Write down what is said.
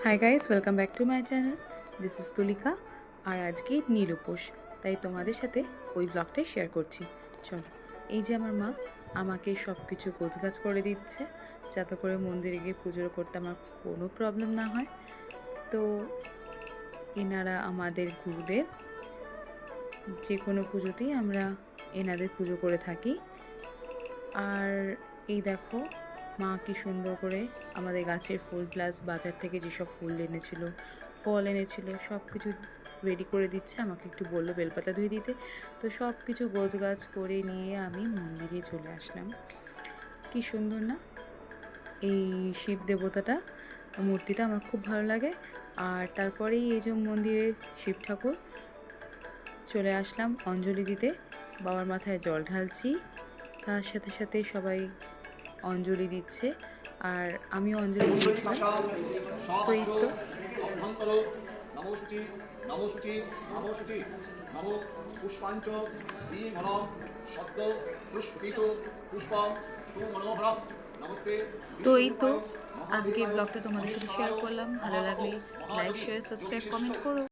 High guys, welcome back to my channel. This is Tulika. আর আজকে নীল উপোস, তাই তোমাদের সাথে ওই ব্লগটাই শেয়ার করছি। চলো, এই যে আমার মা আমাকে সব কিছু গোছগাছ করে দিচ্ছে যাতে করে মন্দিরে গিয়ে পুজো করতে আমার কোনো প্রবলেম না হয়। তো এনারা আমাদের গুরুদেব, যে কোনো পুজোতেই আমরা এনাদের পুজো করে থাকি। আর এই দেখো, মা কি সুন্দর করে আমাদের গাছের ফুল প্লাস বাজার থেকে যেসব ফুল এনেছিল, ফল এনেছিল, সব কিছু রেডি করে দিচ্ছে। আমাকে একটু বললো বেলপাতা ধুয়ে দিতে, তো সব কিছু গোছগাছ করে নিয়ে আমি মন্দিরে চলে আসলাম। কি সুন্দর না এই শিব দেবতাটা, মূর্তিটা আমার খুব ভালো লাগে। আর তারপরেই এই যে মন্দিরে শিব ঠাকুর, চলে আসলাম অঞ্জলি দিতে। বাবার মাথায় জল ঢালছি, তার সাথে সাথে সবাই অঞ্জলি দিচ্ছে আর আমিও অঞ্জলি দিয়েছিলাম। তো এই তো তো এই তো আজকের ব্লগটা তোমাদের সাথে শেয়ার করলাম। ভালো লাগলে লাইক, শেয়ার, সাবস্ক্রাইব, কমেন্ট করো।